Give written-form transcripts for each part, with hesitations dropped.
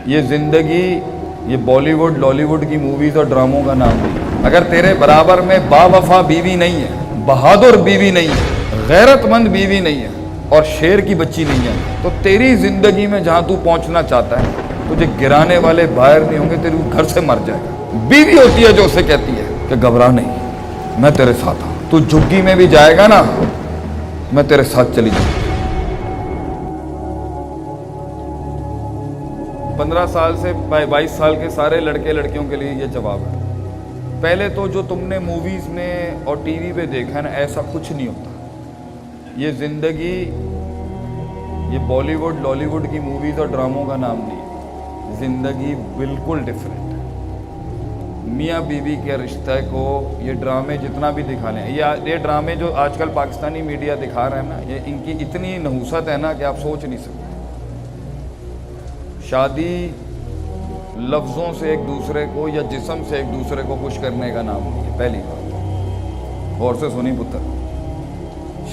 یہ زندگی یہ بالی ووڈ لالی ووڈ کی موویز اور ڈراموں کا نام نہیں. اگر تیرے برابر میں باوفا بیوی نہیں ہے, بہادر بیوی نہیں ہے, غیرت مند بیوی نہیں ہے اور شیر کی بچی نہیں ہے, تو تیری زندگی میں جہاں تو پہنچنا چاہتا ہے تجھے گرانے والے باہر نہیں ہوں گے, تیرے گھر سے مر جائے گا. بیوی ہوتی ہے جو اسے کہتی ہے کہ گھبرا نہیں, میں تیرے ساتھ ہوں, تو جھگی میں بھی جائے گا نا میں تیرے ساتھ چلی جاؤں. 15 سال سے 22 سال کے سارے لڑکے لڑکیوں کے لیے یہ جواب ہے. پہلے تو جو تم نے موویز میں اور ٹی وی پہ دیکھا ہے نا, ایسا کچھ نہیں ہوتا. یہ زندگی یہ بالی ووڈ لالی ووڈ کی موویز اور ڈراموں کا نام نہیں ہے. زندگی بالکل ڈیفرنٹ ہے. میاں بیوی کے رشتہ کو یہ ڈرامے جتنا بھی دکھا لیں, یہ ڈرامے جو آج کل پاکستانی میڈیا دکھا رہے ہیں نا, یہ ان کی اتنی نحوست ہے نا کہ آپ سوچ نہیں سکتے. شادی لفظوں سے ایک دوسرے کو یا جسم سے ایک دوسرے کو خوش کرنے کا نام نہیں ہے. پہلی بات غور سے سنی پتر,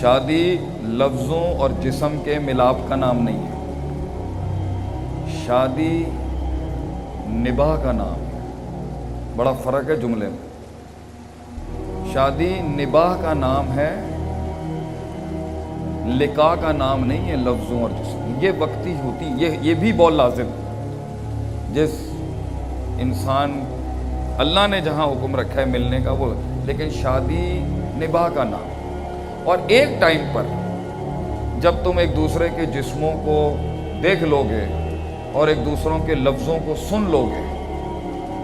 شادی لفظوں اور جسم کے ملاپ کا نام نہیں ہے. شادی نباہ کا نام ہے. بڑا فرق ہے جملے میں. شادی نباہ کا نام ہے, لقاء کا نام نہیں ہے. لفظوں اور جسم یہ وقتی ہوتی, یہ بھی بہت لازم ہے. جس انسان اللہ نے جہاں حکم رکھا ہے ملنے کا وہ, لیکن شادی نباہ کا نام. اور ایک ٹائم پر جب تم ایک دوسرے کے جسموں کو دیکھ لو گے اور ایک دوسروں کے لفظوں کو سن لو گے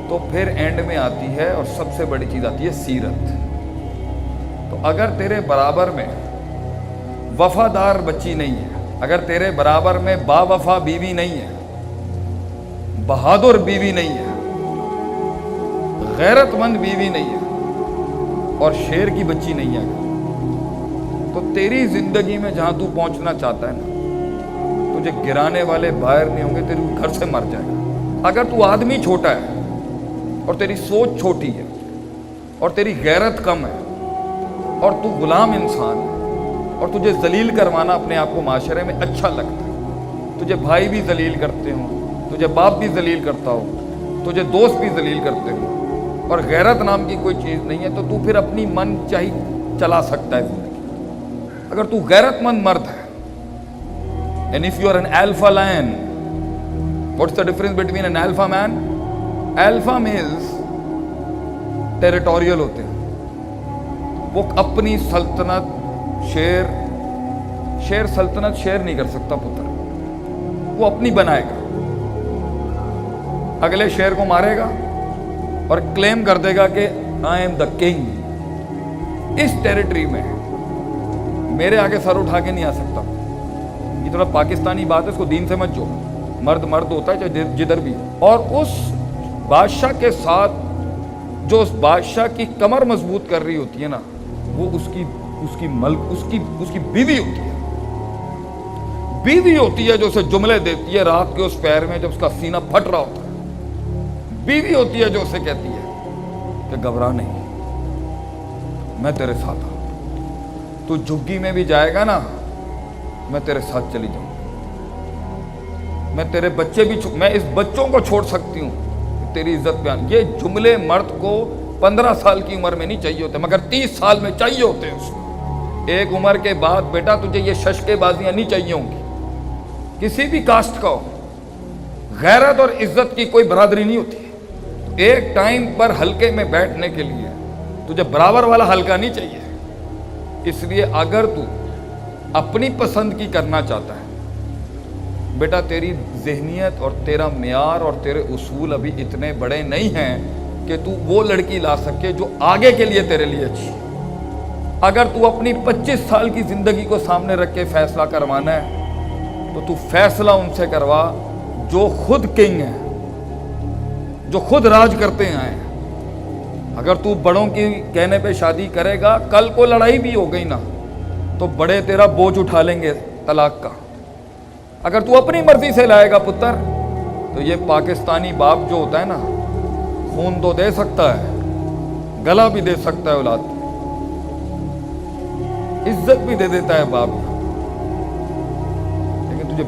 تو پھر اینڈ میں آتی ہے اور سب سے بڑی چیز آتی ہے سیرت. تو اگر تیرے برابر میں وفادار بچی نہیں ہے, اگر تیرے برابر میں باوفا بیوی نہیں ہے, بہادر بیوی نہیں ہے, غیرت مند بیوی نہیں ہے اور شیر کی بچی نہیں ہے, تو تیری زندگی میں جہاں تو پہنچنا چاہتا ہے نا تجھے گرانے والے باہر نہیں ہوں گے, تیرے گھر سے مر جائے گا. اگر تو آدمی چھوٹا ہے اور تیری سوچ چھوٹی ہے اور تیری غیرت کم ہے اور تو غلام انسان ہے اور تجھے ذلیل کروانا اپنے آپ کو معاشرے میں اچھا لگتا ہے, تجھے بھائی بھی ذلیل کرتے ہوں, تجھے باپ بھی ذلیل کرتا ہو, تجھے دوست بھی ذلیل کرتے ہوں, اور غیرت نام کی کوئی چیز نہیں ہے, تو پھر اپنی من چاہی چلا سکتا ہے زندگی. اگر تو غیرت مند مرد ہے, and if you are an alpha lion, what's the difference between an alpha man? Alpha males territorial ہوتے ہیں, وہ اپنی سلطنت شیر سلطنت شیر نہیں کر سکتا پتر, وہ اپنی بنائے گا, اگلے شیر کو مارے گا اور کلیم کر دے گا کہ آئی ایم دا کنگ. اس ٹیریٹری میں میرے آگے سر اٹھا کے نہیں آ سکتا. یہ تھوڑا پاکستانی بات ہے, اس کو دین سے مت جو, مرد مرد ہوتا ہے چاہے جدھر بھی. اور اس بادشاہ کے ساتھ جو اس بادشاہ کی کمر مضبوط کر رہی ہوتی ہے نا, وہ اس کی بیوی ہوتی ہے. بیوی ہوتی ہے جو اسے جملے دیتی ہے رات کے اس پیر میں جب اس کا سینہ پھٹ رہا ہوتا ہے. بیوی ہوتی ہے جو اسے کہتی ہے کہ گھبرا نہیں, میں تیرے ساتھ ہوں, تو جھگی میں بھی جائے گا نا میں تیرے ساتھ چلی جاؤں. میں تیرے بچے بھی میں اس بچوں کو چھوڑ سکتی ہوں تیری عزت پہ. یہ جملے مرد کو 15 سال کی عمر میں نہیں چاہیے ہوتے, مگر 30 سال میں چاہیے ہوتے ہیں اس کو. ایک عمر کے بعد بیٹا تجھے یہ ششکے بازیاں نہیں چاہیے ہوں گی, کسی بھی کاسٹ کا ہو. غیرت اور عزت کی کوئی برادری نہیں ہوتی. ایک ٹائم پر حلقے میں بیٹھنے کے لیے تجھے برابر والا حلقہ نہیں چاہیے. اس لیے اگر تو اپنی پسند کی کرنا چاہتا ہے بیٹا, تیری ذہنیت اور تیرا معیار اور تیرے اصول ابھی اتنے بڑے نہیں ہیں کہ تو وہ لڑکی لا سکے جو آگے کے لیے تیرے لیے اچھی. اگر تو اپنی 25 سال کی زندگی کو سامنے رکھ کے فیصلہ کروانا ہے تو فیصلہ ان سے کروا جو خود کنگ ہیں, جو خود راج کرتے ہیں. اگر تو بڑوں کی کہنے پہ شادی کرے گا, کل کو لڑائی بھی ہو گئی نا تو بڑے تیرا بوجھ اٹھا لیں گے طلاق کا. اگر تو اپنی مرضی سے لائے گا پتر تو یہ پاکستانی باپ جو ہوتا ہے نا, خون تو دے سکتا ہے, گلا بھی دے سکتا ہے اولاد کو, عزت بھی دے دیتا ہے باپ, لیکن تجھے